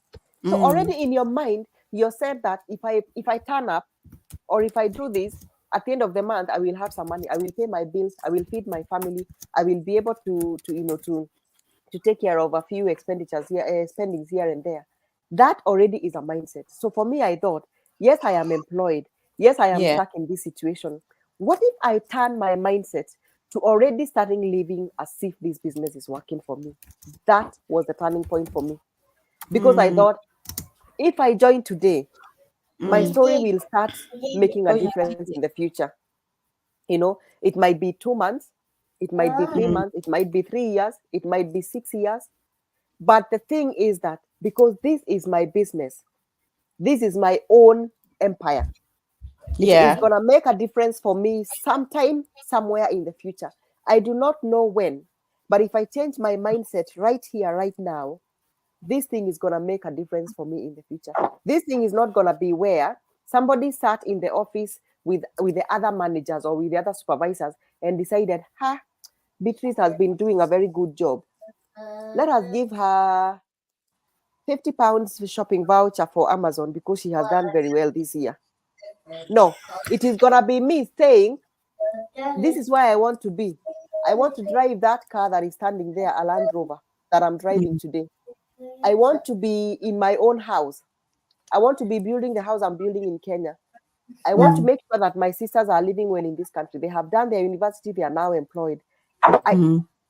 So Mm. already in your mind, you said that if I turn up or if I do this, at the end of the month, I will have some money. I will pay my bills. I will feed my family. I will be able to take care of a few expenditures here, spendings here and there. That already is a mindset. So for me, I thought, yes, I am employed. Yes, I am Yeah. stuck in this situation. What if I turn my mindset to already starting living as if this business is working for me? That was the turning point for me, because I Mm. thought, if I join today, my Mm. story will start making a Oh, yeah. difference in the future. It might be 2 months, it might be 3 months, it might be 3 years, it might be 6 years. But the thing is that because this is my business, this is my own empire, it's Yeah. going to make a difference for me sometime, somewhere in the future. I do not know when, but if I change my mindset right here, right now, this thing is going to make a difference for me in the future. This thing is not going to be where somebody sat in the office with the other managers or with the other supervisors and decided, Beatrice has been doing a very good job. Let us give her £50 shopping voucher for Amazon because she has done very well this year. No, it is going to be me saying, this is where I want to be. I want to drive that car that is standing there, a Land Rover that I'm driving today. I want to be in my own house. I want to be building the house I'm building in Kenya. I want to make sure that my sisters are living well in this country. They have done their university, they are now employed.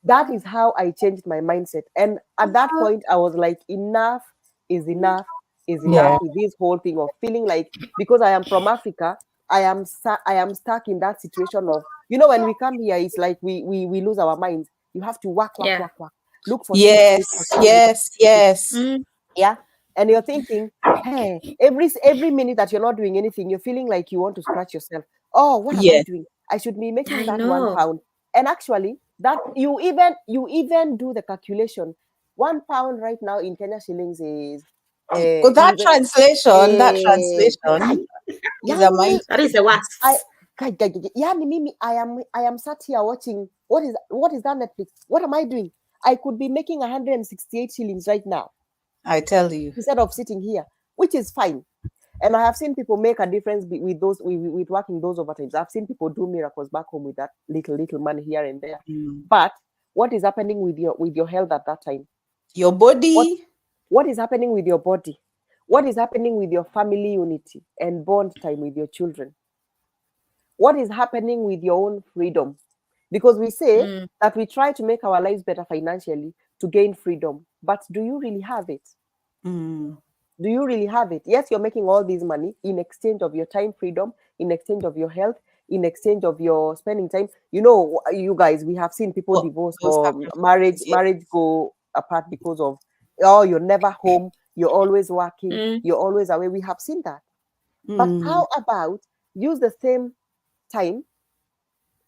That is how I changed my mindset. And at that point, I was like, enough is enough is enough Yeah. with this whole thing of feeling like, because I am from Africa, I am stuck in that situation of, when we come here, it's like we lose our minds. You have to work, work, Yeah. work, work. Look for this, Yes. look for this, look for Yes. this. Yes. Mm. Yeah. And you're thinking, hey, every minute that you're not doing anything, you're feeling like you want to scratch yourself. Oh, what am I Yes. doing? I should be making I that know. £1. And actually, that you even do the calculation. £1 right now in Kenya shillings is That translation yeah, is a mind. That is the worst. Yani mimi, I am sat here watching, what is that Netflix? What am I doing? I could be making 168 shillings right now I tell you. instead of sitting here, which is fine. And I have seen people make a difference with those with working those overtimes. I've seen people do miracles back home with that little money here and there. But what is happening with your health at that time? Your body. What is happening with your body? What is happening with your family unity and bond time with your children? What is happening with your own freedom? Because we say that we try to make our lives better financially to gain freedom, but do you really have it? Do you really have it? Yes, you're making all this money in exchange of your time freedom, in exchange of your health, in exchange of your spending time. You know, you guys, we have seen people divorce or marriage go apart because of, oh, you're never home, you're always working, you're always away. We have seen that. But how about use the same time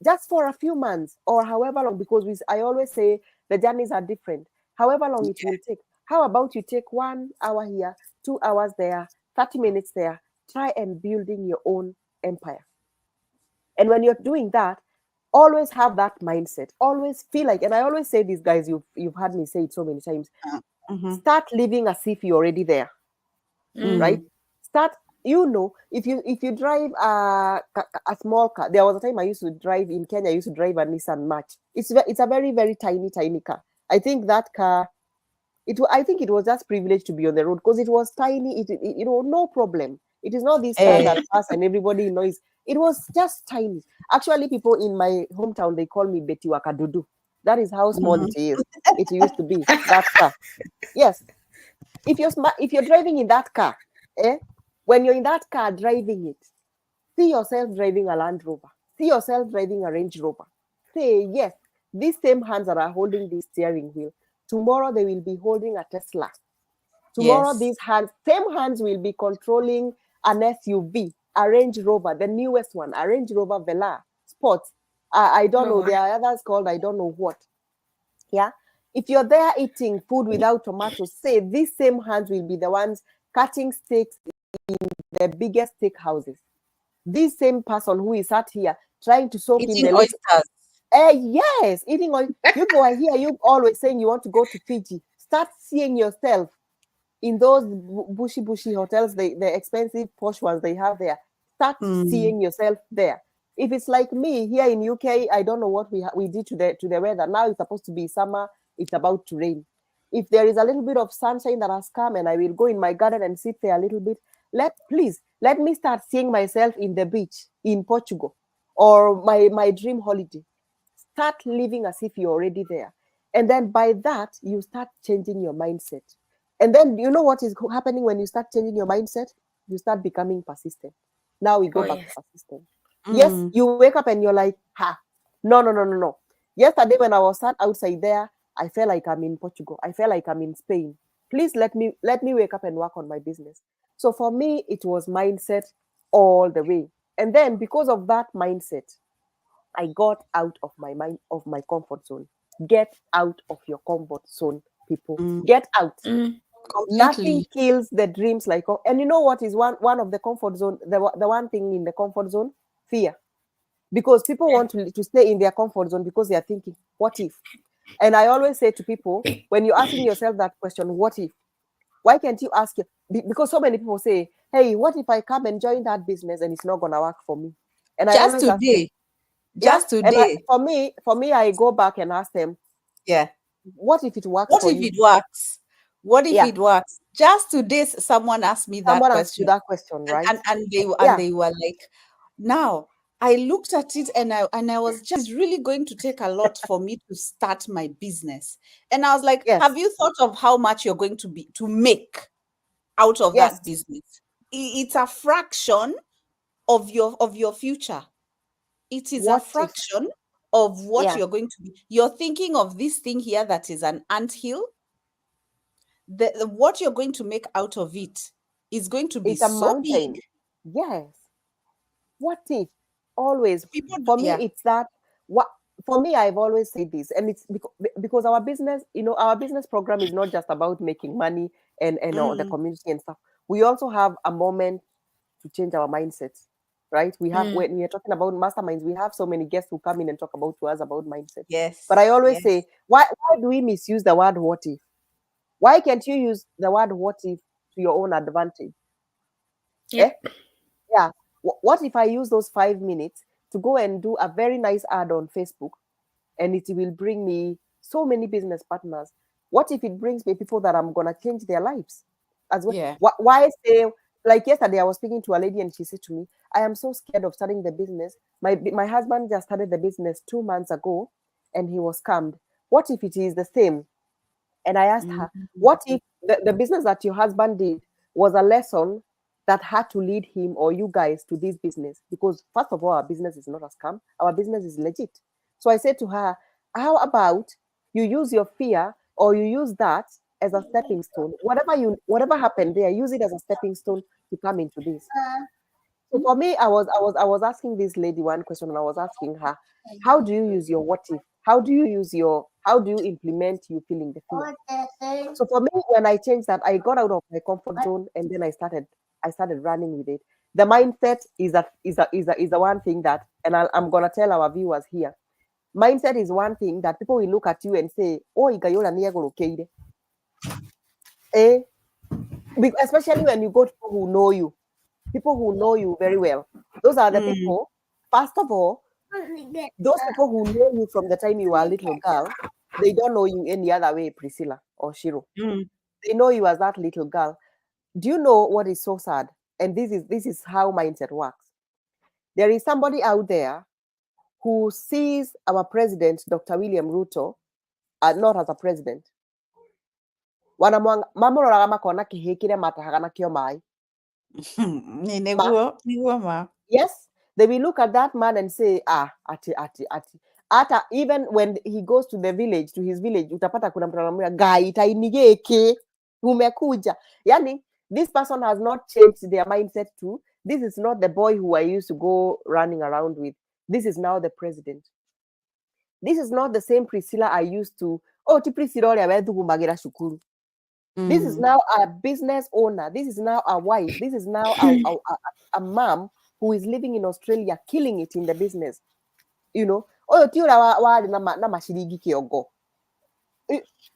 just for a few months or however long, because I always say the journeys are different. However long it will take. How about you take 1 hour here, 2 hours there, 30 minutes there, try and building your own empire. And when you're doing that, always have that mindset. Always feel like, and I always say this, guys, you've heard me say it so many times. Start living as if you're already there. Right? Start, if you drive a small car. There was a time I used to drive in Kenya. I used to drive a Nissan March. It's a very, very tiny car. I think that car, I think it was just privileged to be on the road because it was tiny. No problem. It is not this car that pass and everybody knows. It was just tiny. Actually, people in my hometown, they call me Betty Wakadudu. That is how small it is. It used to be that car. Yes. If you're driving in that car, when you're in that car driving it, see yourself driving a Land Rover. See yourself driving a Range Rover. Say, yes, these same hands that are holding this steering wheel, tomorrow they will be holding a Tesla. Tomorrow these same hands will be controlling an SUV, a Range Rover, the newest one, a Range Rover Velar Sports. I don't know. There are others called I don't know what. Yeah. If you're there eating food without tomatoes, say these same hands will be the ones cutting steaks in the biggest steak houses. This same person who is sat here trying to soak eating in the oysters. Yes, eating oil. You go here, you always saying you want to go to Fiji. Start seeing yourself in those bushy hotels, the expensive posh ones they have there. Start seeing yourself there. If it's like me here in UK, I don't know what we did to the weather. Now it's supposed to be summer. It's about to rain. If there is a little bit of sunshine that has come, and I will go in my garden and sit there a little bit. Please let me start seeing myself in the beach in Portugal or my dream holiday. Start living as if you're already there, and then by that you start changing your mindset. And then you know what is happening when you start changing your mindset? You start becoming persistent. Now we go back to persistent. Yes, you wake up and you're like, no. Yesterday when I was sat outside there, I felt like I'm in Portugal. I felt like I'm in Spain. Please let me wake up and work on my business. So for me, it was mindset all the way. And then because of that mindset, I got out of my comfort zone. Get out of your comfort zone, people. Get out. Nothing kills the dreams like, and you know what is one of the comfort zone, the one thing in the comfort zone? Fear. Because people want to stay in their comfort zone because they are thinking, what if? And I always say to people, when you're asking yourself that question, what if? Why can't you ask it? Because so many people say, hey, what if I come and join that business and it's not gonna work for me? And I always ask them, today. And for me, I go back and ask them, what if it works? What if it works? What if it works? Just today, someone asked me that question. That question, right? And they were like, now I looked at it and I was just really going to take a lot for me to start my business. And I was like, have you thought of how much you're going to make out of that business? It's a fraction of your future. It is a fraction of what you're going to be. You're thinking of this thing here that is an anthill. What you're going to make out of it is going to be so big. Yes. What if? Always. For me, it's that. For me, I've always said this, and it's because our business, our business program is not just about making money and all the community and stuff. We also have a moment to change our mindsets, right? We have, Mm. when we are talking about masterminds, we have so many guests who come in and talk about to us about mindset. Yes. But I always Yes. say, why do we misuse the word what if? Why can't you use the word what if to your own advantage? Yep. Yeah. What if I use those 5 minutes to go and do a very nice ad on Facebook, and it will bring me so many business partners? What if it brings me people that I'm gonna change their lives as well? Yeah. Why say, like yesterday I was speaking to a lady and she said to me, I am so scared of starting the business. My husband just started the business 2 months ago and he was scammed. What if it is the same? And I asked her, Mhm. what if the business that your husband did was a lesson that had to lead him or you guys to this business? Because, first of all, our business is not a scam, our business is legit. So I said to her, how about you use your fear or you use that as a stepping stone? Whatever happened there, use it as a stepping stone to come into this. So for me, I was asking this lady one question, and I was asking her, how do you use your what if? How do you implement you feeling the fear? So for me, when I changed that, I got out of my comfort zone and then I started running with it. The mindset is a one thing that, and I'm gonna tell our viewers here. Mindset is one thing that people will look at you and say, "Oh, Igayola niegorokeire." Eh? Especially when you go to people who know you very well. Those are the Mm. people. First of all, those people who know you from the time you were a little girl, they don't know you any other way, Priscilla or Shiro. Mm. They know you as that little girl. Do you know what is so sad? And this is how mindset works. There is somebody out there who sees our president, Dr. William Ruto, not as a president. Mamuroraga makona kĩhĩ kĩrĩa matahaga nakĩo maĩ. Niguo ma. Yes, they will look at that man and say, ati. Ata even when he goes to his village, utapata kuna mtu anamwambia, "Gai, taini gĩkĩ, umekuja." Yani, this person has not changed their mindset to, this is not the boy who I used to go running around with. This is now the president. This is not the same Priscilla I used to, ti Priscilla ũrĩa wethugumagĩra cukuru. This is now a business owner. This is now a wife. This is now a mom who is living in Australia, killing it in the business. You know, ti ũrĩa warĩ na maciringi kĩongo.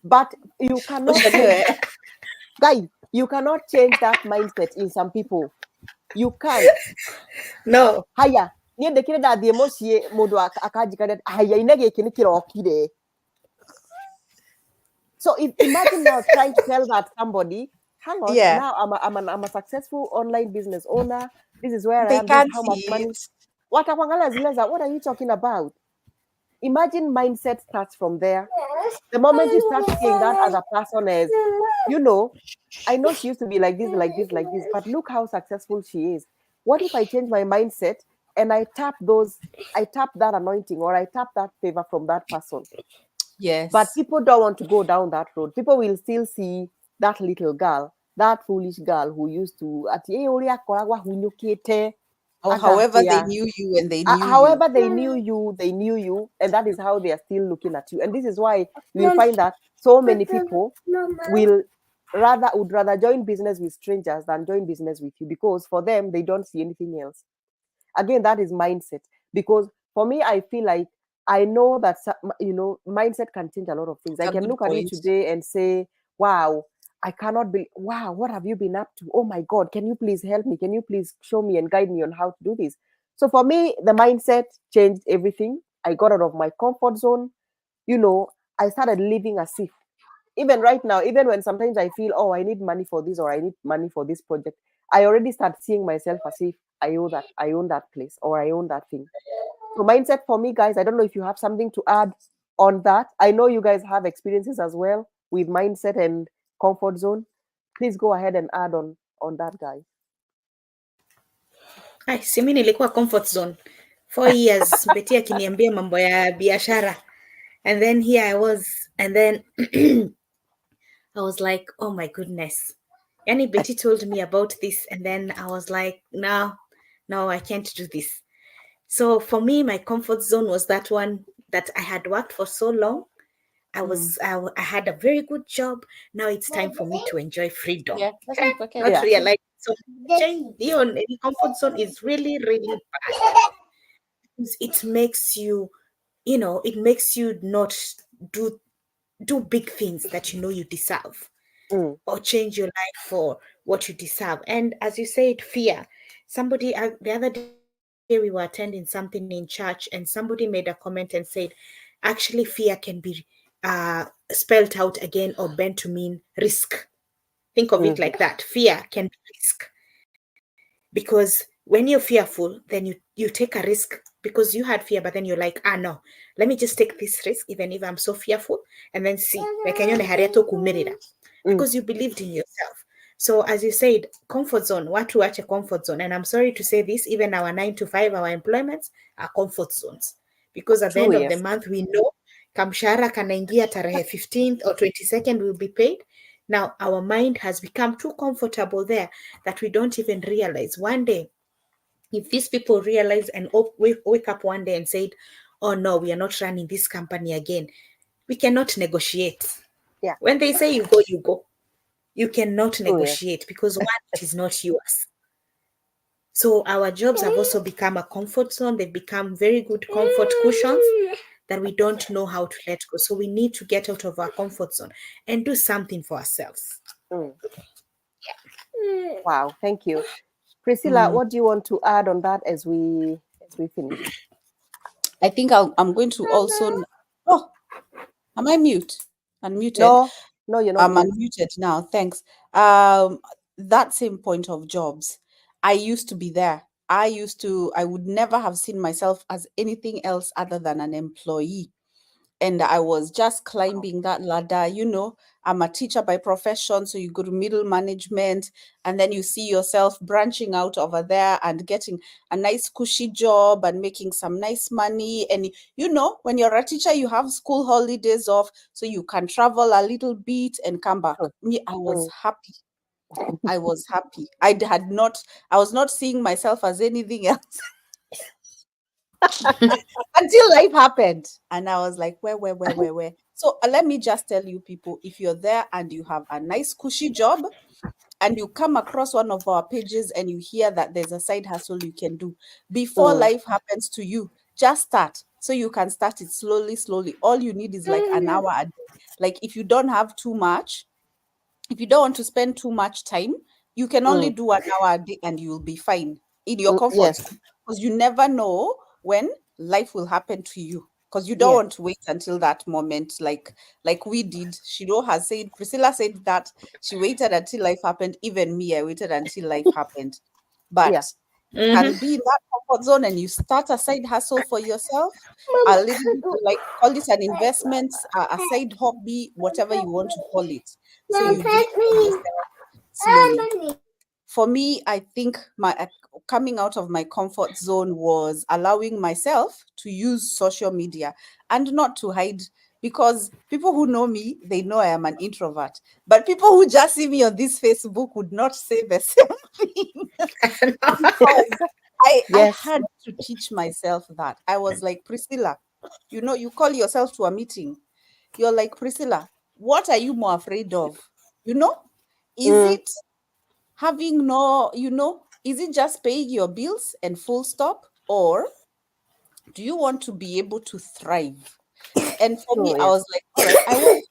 But you cannot change that. Guys, you cannot change that mindset in some people. You can't. No. Haya, niĩ ndĩkĩrĩ ndathiĩ mũciĩ mũndũ akanjĩkĩra, haya ine gĩkĩ nĩ kĩrokire. So imagine now trying to tell that somebody, hang on, Yeah. now I'm a successful online business owner. This is where I They am. This can't is how much see money. it. What are you talking about? Imagine mindset starts from there. The moment you start seeing that other person as, I know she used to be like this, but look how successful she is. What if I change my mindset and I tap that anointing or I tap that favor from that person? Yes. But people don't want to go down that road. People will still see that little girl, that foolish girl who used to, or however they knew you and they knew however they knew you, and that is how they are still looking at you. And this is why you will find that so many people would rather join business with strangers than join business with you, because for them they don't see anything else. Again, that is mindset. Because for me, I feel like I know that mindset can change a lot of things. I can look at you today and say, wow, I cannot believe, wow, what have you been up to? Oh my God, can you please help me? Can you please show me and guide me on how to do this? So for me, the mindset changed everything. I got out of my comfort zone. I started living as if, even right now, even when sometimes I feel, oh, I need money for this or I need money for this project, I already start seeing myself as if I own that place or I own that thing. So mindset for me, guys, I don't know if you have something to add on that. I know you guys have experiences as well with mindset and comfort zone. Please go ahead and add on that, guys. Si mimi nilikuwa comfort zone 4 years. Betty akiniambia mambo ya biashara, and then here I was, and then I was like, oh my goodness. Yani Betty told me about this, and then I was like, no, I can't do this. So for me, my comfort zone was that one that I had worked for so long. I had a very good job. Now it's time for me to enjoy freedom. Yeah, Not realize So change your comfort zone is really, really bad. It makes you, it makes you not do big things that you deserve, or change your life for what you deserve. And as you said, fear. Somebody the other day we were attending something in church, and somebody made a comment and said, actually, fear can be spelled out again or bent to mean risk. Think of it like that. Fear can be risk, because when you're fearful, then you take a risk because you had fear, but then you're like, no, let me just take this risk even if I'm so fearful, and then see, because you believed in yourself. So as you said, comfort zone, watu wache comfort zone. And I'm sorry to say this, even our 9 to 5, our employments are comfort zones, because at the end of the month, we know kamshara kanaingia tarehe 15th or 22nd will be paid. Now our mind has become too comfortable there that we don't even realize. One day, if these people realize and wake up one day and said, oh no, we are not running this company again, we cannot negotiate. Yeah. When they say you go, you go. You cannot negotiate, because one, it is not yours. So our jobs have also become a comfort zone. They've become very good comfort cushions that we don't know how to let go. So we need to get out of our comfort zone and do something for ourselves. Wow, thank you. Priscilla, what do you want to add on that as we finish? I think I'm going to also. Oh, am I unmuted? No, you're not. I'm unmuted now. Thanks. That same point of jobs, I used to be there. I would never have seen myself as anything else other than an employee. And I was just climbing that ladder. I'm a teacher by profession, so you go to middle management, and then you see yourself branching out over there and getting a nice cushy job and making some nice money. And when you're a teacher, you have school holidays off, so you can travel a little bit and come back. I was happy. I was happy. I was not seeing myself as anything else. Until life happened, and I was like, where? So let me just tell you, people, if you're there and you have a nice cushy job and you come across one of our pages and you hear that there's a side hustle you can do before life happens to you, just start. So you can start it slowly. All you need is like an hour a day. Like, if you don't have too much, if you don't want to spend too much time, you can only do an hour a day and you'll be fine in your comfort zone, because you never know when life will happen to you, because you don't want to wait until that moment, like we did. Priscilla said that she waited until life happened. Even me, I waited until life happened. But you can be in that comfort zone and you start a side hustle for yourself, a little bit, like, call it an investment, a side hobby, whatever you want to call it. So you do it for yourself slowly. For me, I think my coming out of my comfort zone was allowing myself to use social media and not to hide, because people who know me, they know I am an introvert. But people who just see me on this Facebook would not say the same thing. I had to teach myself that. I was like, Priscilla, you call yourself to a meeting. You're like, Priscilla, what are you more afraid of? Is it having is it just paying your bills and full stop? Or do you want to be able to thrive? And for me, I was like, all right, I want.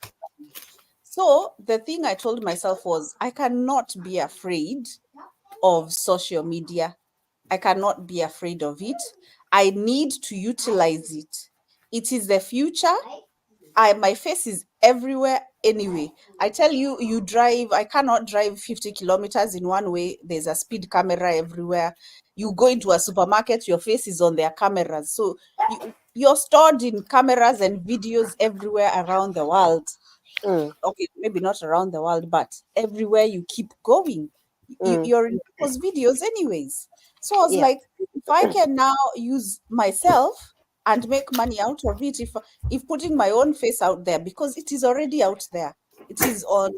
So the thing I told myself was, I cannot be afraid of social media. I cannot be afraid of it. I need to utilize it. It is the future. My face is everywhere anyway. I tell you, you drive, I cannot drive 50 kilometers in one way. There's a speed camera everywhere. You go into a supermarket, your face is on their cameras. So you're stored in cameras and videos everywhere around the world. Okay, maybe not around the world, but everywhere you keep going, you're in those videos anyways. So I was like, if I can now use myself and make money out of it, if putting my own face out there, because it is already out there. It is on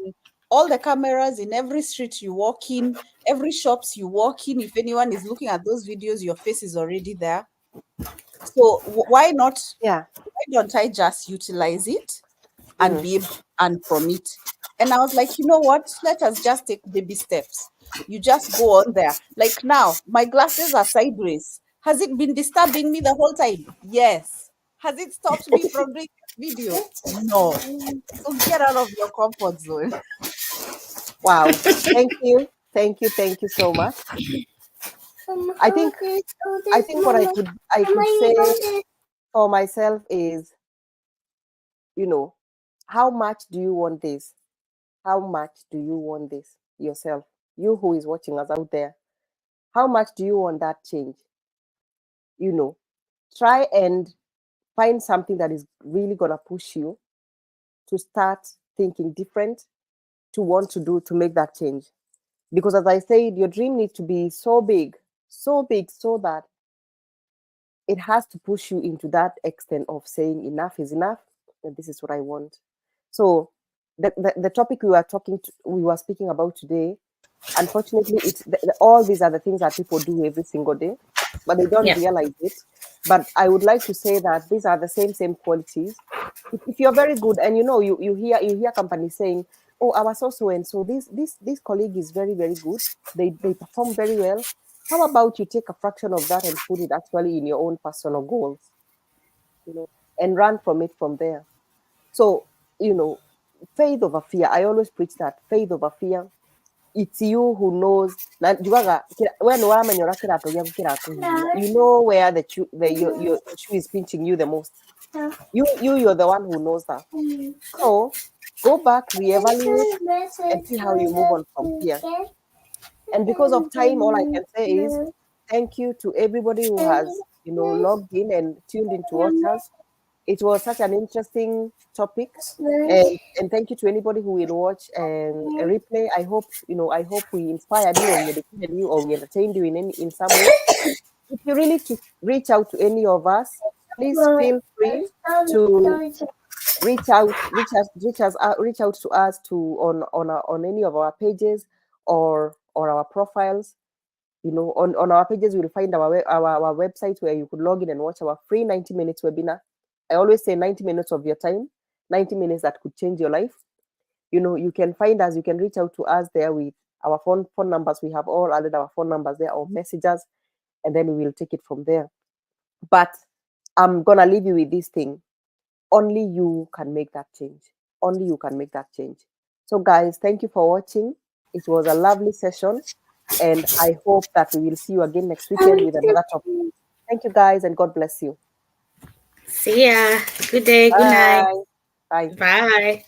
all the cameras in every street you walk in, every shops you walk in. If anyone is looking at those videos, your face is already there. So why not? Why don't I just utilize it and be able to earn from it? And I was like, you know what? Let us just take baby steps. You just go on there. Like now, my glasses are sideways. Has it been disturbing me the whole time? Yes. Has it stopped me from doing this video? No. So get out of your comfort zone. Wow. Thank you. Thank you. Thank you so much. I think what I could say for myself is, you know, how much do you want this? How much do you want this yourself? You who is watching us out there, how much do you want that change? You know, try and find something that is really gonna push you to start thinking different, to want to do to make that change. Because as I said, your dream needs to be so big, so that it has to push you into that extent of saying enough is enough, and this is what I want. So the topic we were speaking about today, unfortunately, it's all these are the things that people do every single day, but they don't Yeah. realize it. But I would like to say that these are the same qualities. If you're very good, and you hear companies saying, "Oh, our so and so this colleague is very good. They perform very well." How about you take a fraction of that and put it actually in your own personal goals, and run from it from there. So, faith over fear. I always preach that faith over fear. It's you who knows. You know where your shoe is pinching you the most. You're the one who knows that. So go back, reevaluate, and see how you move on from here. And because of time, all I can say is thank you to everybody who has logged in and tuned in to watch us. It was such an interesting topic, and thank you to anybody who will watch a replay. I hope we inspired you, or we educated you, or we entertained you in some way. If you really to reach out to any of us, please feel free to reach out to us on any of our pages or our profiles. On our pages, you'll find our website where you could log in and watch our free 90 minutes webinar. I always say 90 minutes of your time, 90 minutes that could change your life. You can find us, you can reach out to us there with our phone numbers. We have all added our phone numbers there, or messages, and then we will take it from there. But I'm gonna leave you with this thing. Only you can make that change. Only you can make that change. So guys, thank you for watching. It was a lovely session, and I hope that we will see you again next weekend with another topic. Thank you guys, and God bless you. See ya. Good day. Good night. Bye. Bye.